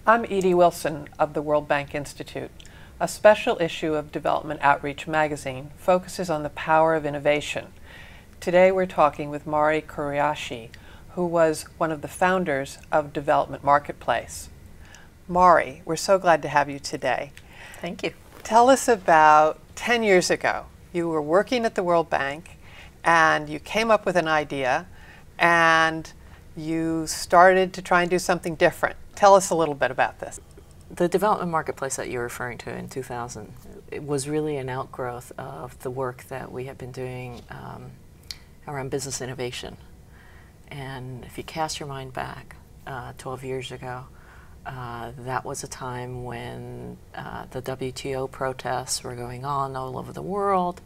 I'm Edie Wilson of the World Bank Institute. A special issue of Development Outreach magazine focuses on the power of innovation. Today we're talking with Mari Kuraishi, who was one of the founders of Development Marketplace. Mari, we're so glad to have you today. Thank you. Tell us about 10 years ago. You were working at the World Bank and you came up with an idea and you started to try and do something different. Tell us a little bit about this. The development marketplace that you're referring to in 2000, it was really an outgrowth of the work that we had been doing around business innovation. And if you cast your mind back 12 years ago, that was a time when the WTO protests were going on all over the world,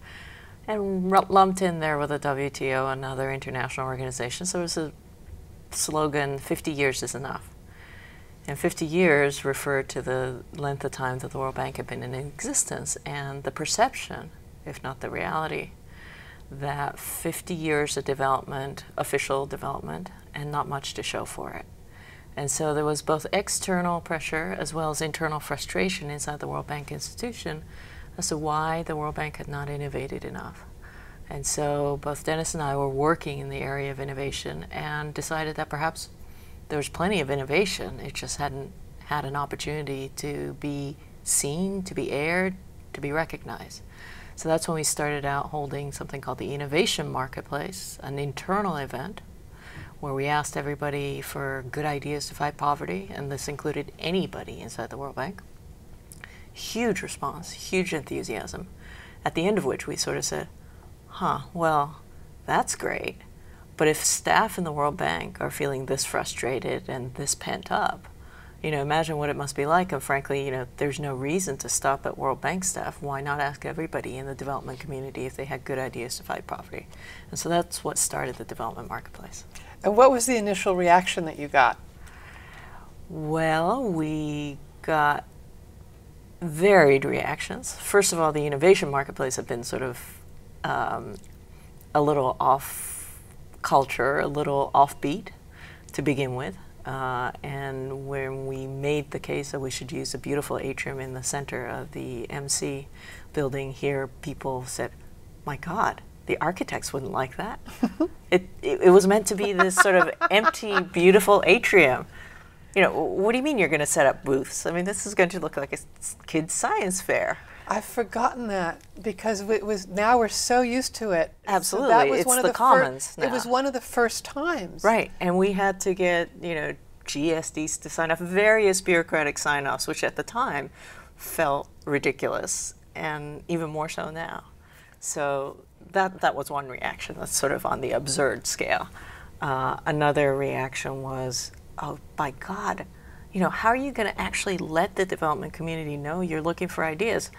and lumped in there with the WTO and other international organizations. So it was a slogan, 50 years is enough. And 50 years referred to the length of time that the World Bank had been in existence, and the perception, if not the reality, that 50 years of development, official development, and not much to show for it. And so there was both external pressure as well as internal frustration inside the World Bank institution as to why the World Bank had not innovated enough. And so both Dennis and I were working in the area of innovation and decided that perhaps there was plenty of innovation, it just hadn't had an opportunity to be seen, to be aired, to be recognized. So that's when we started out holding something called the Innovation Marketplace, an internal event where we asked everybody for good ideas to fight poverty, and this included anybody inside the World Bank. Huge response, huge enthusiasm, at the end of which we sort of said, well, that's great, but if staff in the World Bank are feeling this frustrated and this pent up, imagine what it must be like. And frankly, there's no reason to stop at World Bank staff. Why not ask everybody in the development community if they had good ideas to fight poverty? And so that's what started the Development Marketplace. And what was the initial reaction that you got? Well, we got varied reactions. First of all, the Innovation Marketplace had been sort of a little off culture, a little offbeat to begin with. And when we made the case that we should use a beautiful atrium in the center of the MC building here, people said, my God, the architects wouldn't like that. It was meant to be this sort of empty, beautiful atrium. What do you mean you're going to set up booths? I mean, this is going to look like a kid's science fair. I've forgotten that because now we're so used to it. Absolutely, So that was it's one of the commons now. It was one of the first times. Right, and we had to get GSDs to sign off, various bureaucratic sign-offs, which at the time felt ridiculous, and even more so now. So that was one reaction. That's sort of on the absurd scale. Another reaction was, oh my God, how are you going to actually let the development community know you're looking for ideas?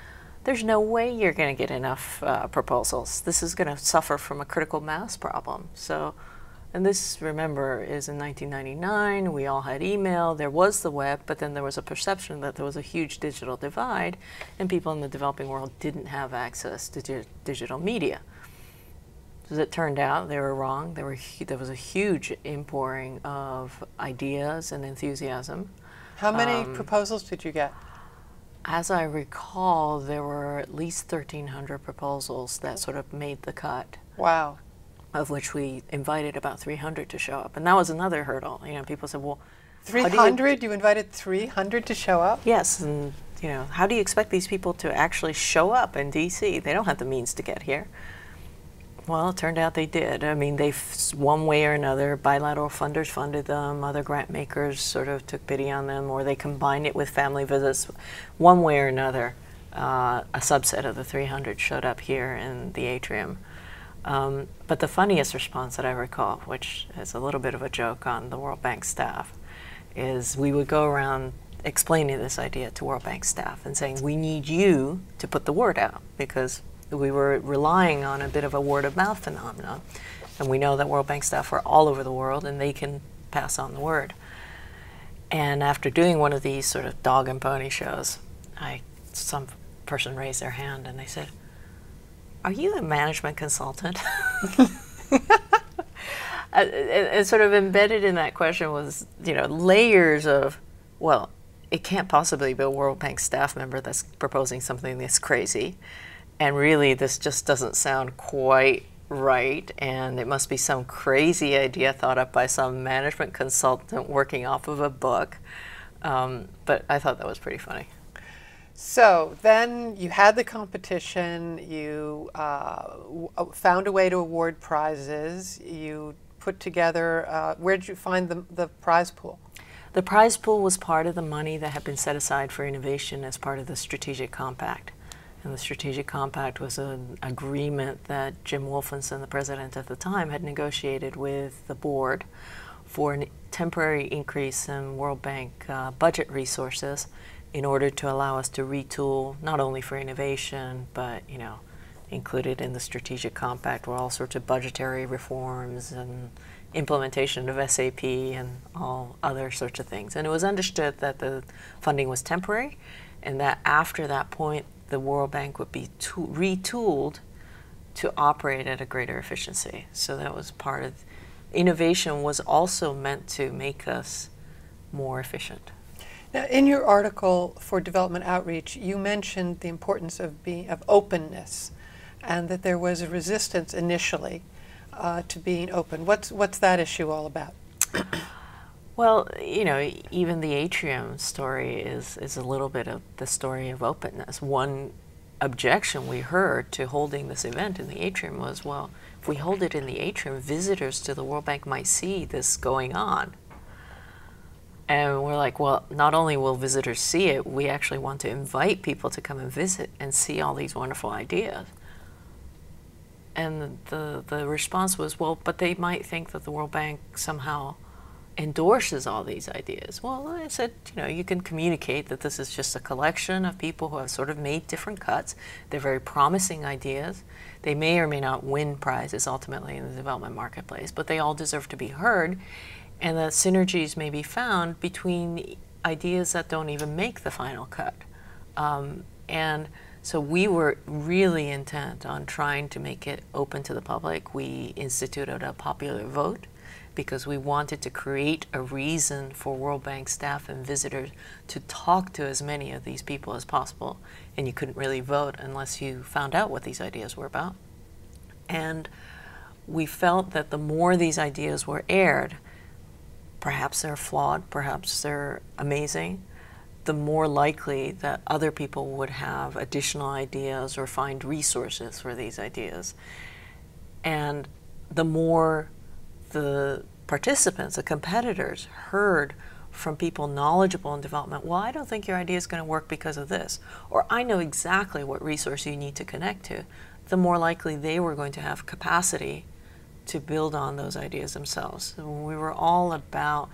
There's no way you're going to get enough proposals. This is going to suffer from a critical mass problem. So, and this, remember, is in 1999. We all had email. There was the web, but then there was a perception that there was a huge digital divide, and people in the developing world didn't have access to digital media. As it turned out, they were wrong. There was a huge inpouring of ideas and enthusiasm. How many proposals did you get? As I recall, there were at least 1,300 proposals that sort of made the cut. Wow. Of which we invited about 300 to show up. And that was another hurdle. People said, well, 300? You invited 300 to show up? Yes, and how do you expect these people to actually show up in DC? They don't have the means to get here. Well, it turned out they did. I mean, one way or another, bilateral funders funded them, other grant makers sort of took pity on them, or they combined it with family visits. One way or another, a subset of the 300 showed up here in the atrium. But the funniest response that I recall, which is a little bit of a joke on the World Bank staff, is we would go around explaining this idea to World Bank staff and saying, we need you to put the word out, because we were relying on a bit of a word-of-mouth phenomenon. And we know that World Bank staff are all over the world, and they can pass on the word. And after doing one of these sort of dog and pony shows, some person raised their hand and they said, are you a management consultant? And sort of embedded in that question was, layers of, well, it can't possibly be a World Bank staff member that's proposing something this crazy. And really, this just doesn't sound quite right, and it must be some crazy idea thought up by some management consultant working off of a book. But I thought that was pretty funny. So then you had the competition, you found a way to award prizes, you put together, where did you find the prize pool? The prize pool was part of the money that had been set aside for innovation as part of the Strategic Compact. And the Strategic Compact was an agreement that Jim Wolfenson, the president at the time, had negotiated with the board for a temporary increase in World Bank budget resources in order to allow us to retool, not only for innovation, but, you know, included in the Strategic Compact were all sorts of budgetary reforms and implementation of SAP and all other sorts of things. And it was understood that the funding was temporary, and that after that point, the World Bank would be retooled to operate at a greater efficiency. So that was part of innovation, was also meant to make us more efficient. Now, in your article for Development Outreach, you mentioned the importance of openness, and that there was a resistance initially to being open. What's that issue all about? Well, you know, even the atrium story is a little bit of the story of openness. One objection we heard to holding this event in the atrium was, well, if we hold it in the atrium, visitors to the World Bank might see this going on. And we're like, well, not only will visitors see it, we actually want to invite people to come and visit and see all these wonderful ideas. And the response was, well, but they might think that the World Bank somehow endorses all these ideas. Well, I said, you know, you can communicate that this is just a collection of people who have sort of made different cuts. They're very promising ideas. They may or may not win prizes ultimately in the development marketplace, but they all deserve to be heard, and that synergies may be found between ideas that don't even make the final cut. And so we were really intent on trying to make it open to the public. We instituted a popular vote because we wanted to create a reason for World Bank staff and visitors to talk to as many of these people as possible. And you couldn't really vote unless you found out what these ideas were about. And we felt that the more these ideas were aired, perhaps they're flawed, perhaps they're amazing, the more likely that other people would have additional ideas or find resources for these ideas. And the more the participants, the competitors, heard from people knowledgeable in development, well, I don't think your idea is going to work because of this, or I know exactly what resource you need to connect to, the more likely they were going to have capacity to build on those ideas themselves. So we were all about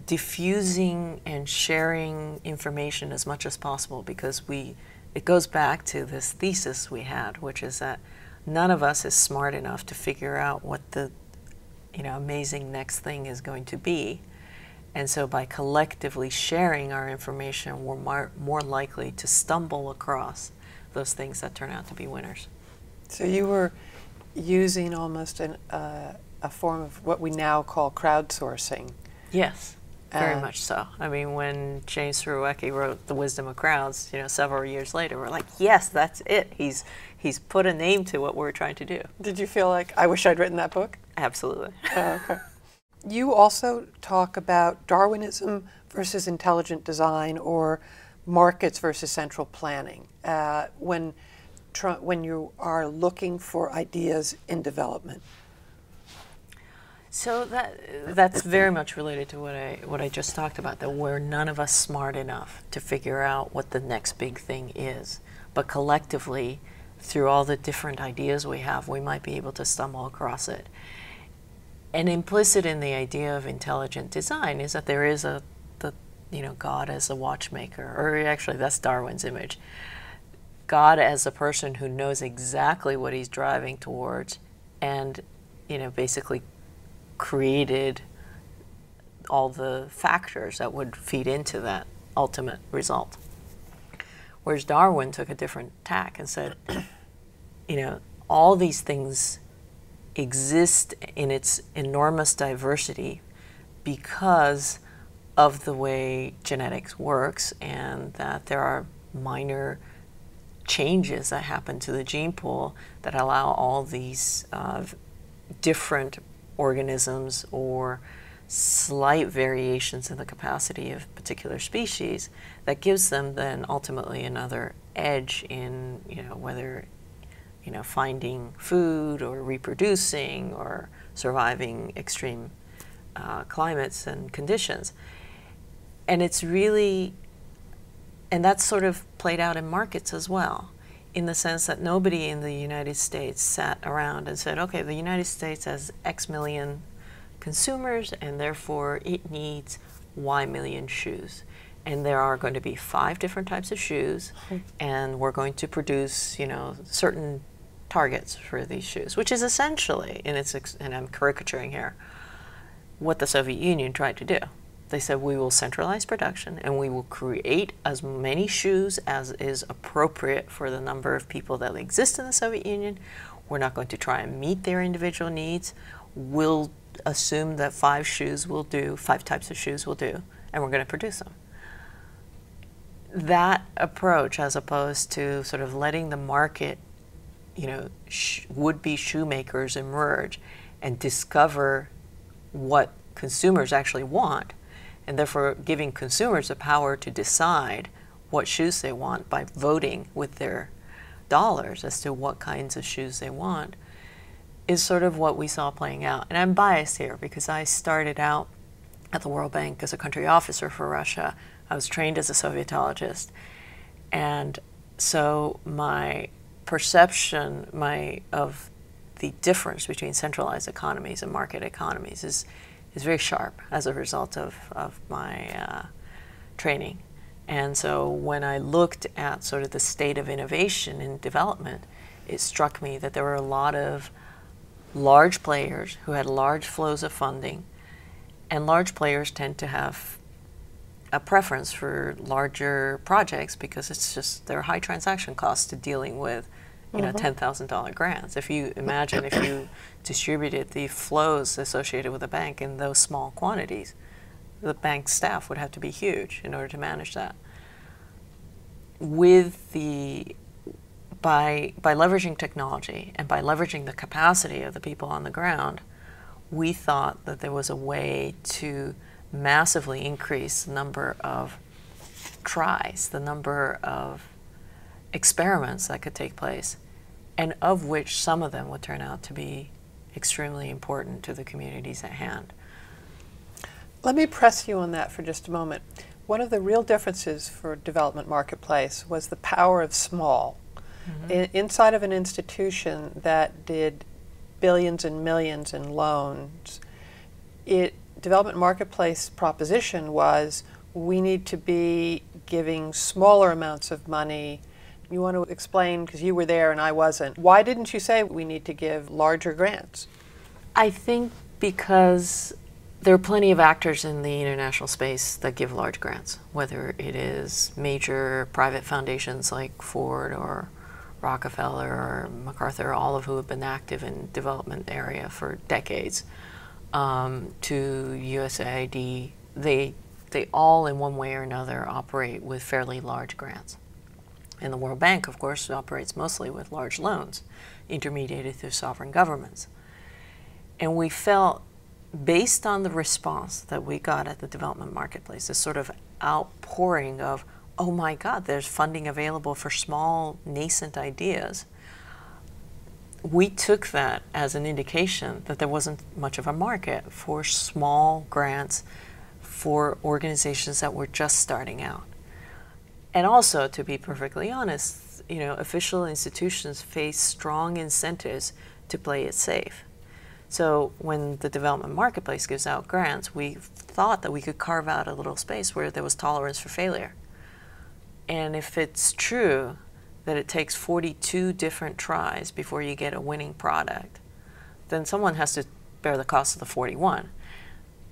diffusing and sharing information as much as possible, because it goes back to this thesis we had, which is that none of us is smart enough to figure out what the amazing next thing is going to be. And so by collectively sharing our information, we're more likely to stumble across those things that turn out to be winners. So you were using almost a form of what we now call crowdsourcing. Yes, very much so. I mean, when James Surowiecki wrote The Wisdom of Crowds, several years later, we're like, yes, that's it. He's put a name to what we're trying to do. Did you feel like, I wish I'd written that book? Absolutely. Okay. You also talk about Darwinism versus intelligent design, or markets versus central planning, when you are looking for ideas in development. So that's very much related to what I just talked about, that we're none of us smart enough to figure out what the next big thing is, but collectively, through all the different ideas we have, we might be able to stumble across it. And implicit in the idea of intelligent design is that there is God as a watchmaker, or actually that's Darwin's image. God as a person who knows exactly what he's driving towards, and basically created all the factors that would feed into that ultimate result. Whereas Darwin took a different tack and said, all these things exist in its enormous diversity because of the way genetics works, and that there are minor changes that happen to the gene pool that allow all these different organisms or slight variations in the capacity of particular species that gives them then ultimately another edge in, whether, finding food or reproducing or surviving extreme climates and conditions. And it's really, and that's sort of played out in markets as well, in the sense that nobody in the United States sat around and said, okay, the United States has X million consumers, and therefore it needs Y million shoes. And there are going to be 5 different types of shoes, and we're going to produce, certain targets for these shoes, which is essentially, and I'm caricaturing here, what the Soviet Union tried to do. They said, we will centralize production and we will create as many shoes as is appropriate for the number of people that exist in the Soviet Union. We're not going to try and meet their individual needs. We'll assume that 5 types of shoes will do, and we're going to produce them. That approach, as opposed to sort of letting the market, would-be shoemakers emerge and discover what consumers actually want, and therefore giving consumers the power to decide what shoes they want by voting with their dollars as to what kinds of shoes they want, is sort of what we saw playing out. And I'm biased here because I started out at the World Bank as a country officer for Russia. I was trained as a Sovietologist. And so my perception of the difference between centralized economies and market economies is very sharp as a result of my training. And so when I looked at sort of the state of innovation in development, it struck me that there were a lot of large players who had large flows of funding, and large players tend to have a preference for larger projects because it's just, there are high transaction costs to dealing with $10,000 grants. If you imagine if you distributed the flows associated with a bank in those small quantities, the bank staff would have to be huge in order to manage that. By leveraging technology and by leveraging the capacity of the people on the ground, we thought that there was a way to massively increase the number of tries, the number of experiments that could take place, and of which some of them would turn out to be extremely important to the communities at hand. Let me press you on that for just a moment. One of the real differences for development marketplace was the power of small. Inside of an institution that did billions and millions in loans, development marketplace proposition was, we need to be giving smaller amounts of money. You want to explain, because you were there and I wasn't, why didn't you say we need to give larger grants? I think because there are plenty of actors in the international space that give large grants, whether it is major private foundations like Ford or Rockefeller or MacArthur, all of who have been active in development area for decades, to USAID. They all in one way or another operate with fairly large grants. And the World Bank, of course, operates mostly with large loans, intermediated through sovereign governments. And we felt, based on the response that we got at the development marketplace, this sort of outpouring of, oh my God, there's funding available for small, nascent ideas, we took that as an indication that there wasn't much of a market for small grants for organizations that were just starting out. And also, to be perfectly honest, official institutions face strong incentives to play it safe. So when the development marketplace gives out grants, we thought that we could carve out a little space where there was tolerance for failure. And if it's true that it takes 42 different tries before you get a winning product, then someone has to bear the cost of the 41.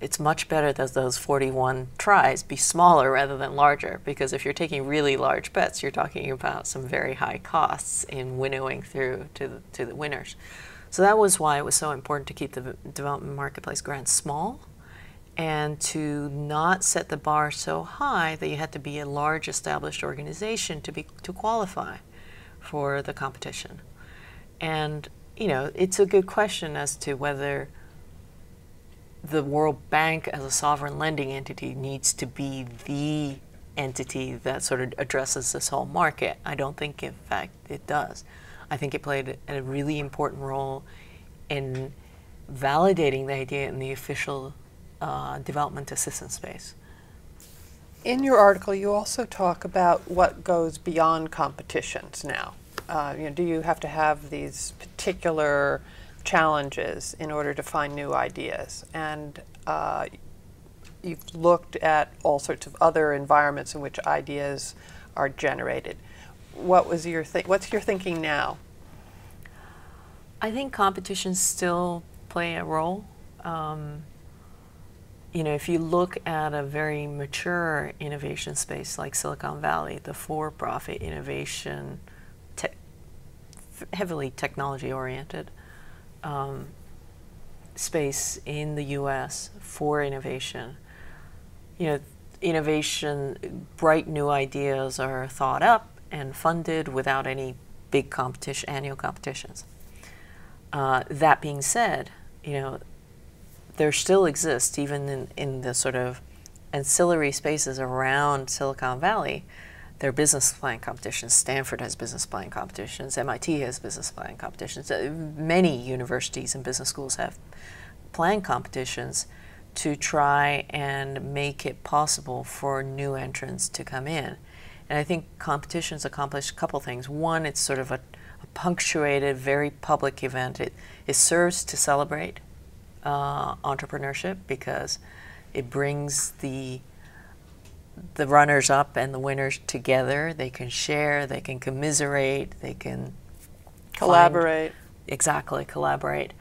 It's much better that those 41 tries be smaller rather than larger, because if you're taking really large bets, you're talking about some very high costs in winnowing through to the winners. So that was why it was so important to keep the development marketplace grants small and to not set the bar so high that you had to be a large established organization to qualify for the competition. And you know, it's a good question as to whether the World Bank as a sovereign lending entity needs to be the entity that sort of addresses this whole market. I don't think, in fact, it does. I think it played a really important role in validating the idea in the official development assistance space. In your article, you also talk about what goes beyond competitions now. You know, do you have to have these particular challenges in order to find new ideas? And you've looked at all sorts of other environments in which ideas are generated. What's your thinking now? I think competitions still play a role. You know, if you look at a very mature innovation space like Silicon Valley, the for-profit innovation, heavily technology-oriented space in the U.S. for innovation, you know, innovation, bright new ideas are thought up and funded without any big competition, annual competitions. That being said, you know, there still exists, even in the sort of ancillary spaces around Silicon Valley, there are business plan competitions. Stanford has business plan competitions. MIT has business plan competitions. Many universities and business schools have plan competitions to try and make it possible for new entrants to come in. And I think competitions accomplish a couple things. One, it's sort of a punctuated, very public event. It serves to celebrate entrepreneurship because it brings the runners up and the winners together. They can share, they can commiserate, they can collaborate. Collaborate.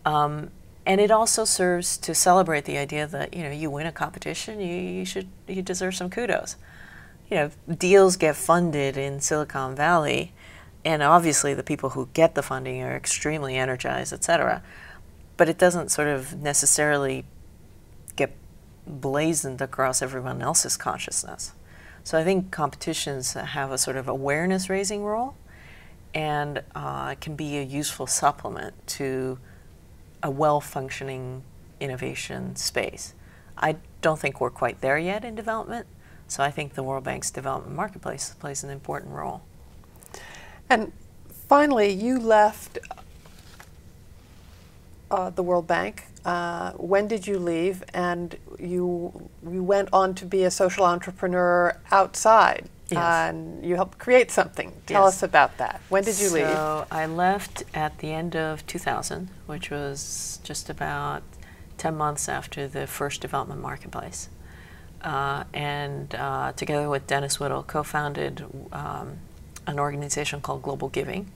And it also serves to celebrate the idea that, you know, you win a competition, you deserve some kudos. You know, deals get funded in Silicon Valley, and obviously the people who get the funding are extremely energized, et cetera. But it doesn't sort of necessarily get blazoned across everyone else's consciousness. So I think competitions have a sort of awareness-raising role, and can be a useful supplement to a well-functioning innovation space. I don't think we're quite there yet in development, so I think the World Bank's development marketplace plays an important role. And finally, you left the World Bank. When did you leave? And you went on to be a social entrepreneur outside. Yes. And you helped create something. Tell us about that. When did you leave? So I left at the end of 2000, which was just about 10 months after the first development marketplace. And together with Dennis Whittle, co-founded an organization called Global Giving,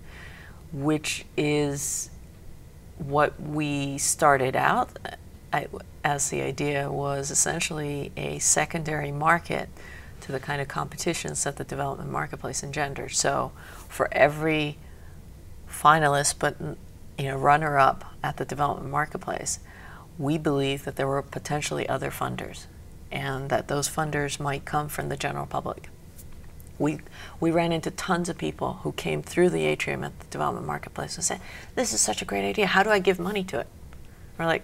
which is what we started out as the idea was essentially a secondary market to the kind of competitions that the development marketplace engendered. So for every finalist, but you know, runner-up at the development marketplace, we believe that there were potentially other funders, and that those funders might come from the general public. We ran into tons of people who came through the atrium at the development marketplace and said, "This is such a great idea. How do I give money to it?" We're like,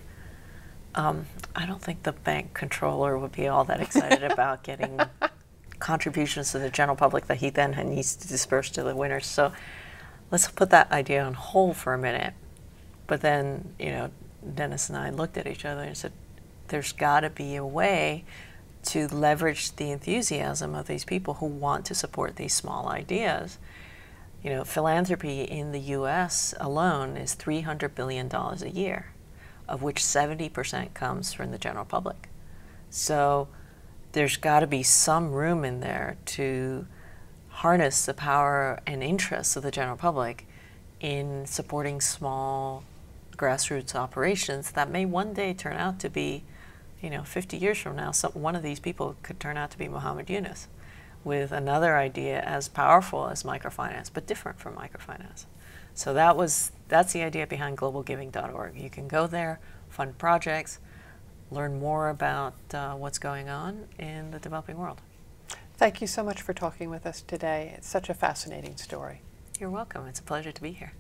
I don't think the bank controller would be all that excited about getting contributions to the general public that he then needs to disperse to the winners. So let's put that idea on hold for a minute. But then, you know, Dennis and I looked at each other and said, there's got to be a way to leverage the enthusiasm of these people who want to support these small ideas. You know, philanthropy in the U.S. alone is $300 billion a year, of which 70% comes from the general public. So there's got to be some room in there to harness the power and interests of the general public in supporting small grassroots operations that may one day turn out to be, you know, 50 years from now, one of these people could turn out to be Muhammad Yunus with another idea as powerful as microfinance, but different from microfinance. So that's the idea behind globalgiving.org. You can go there, fund projects, learn more about what's going on in the developing world. Thank you so much for talking with us today. It's such a fascinating story. You're welcome. It's a pleasure to be here.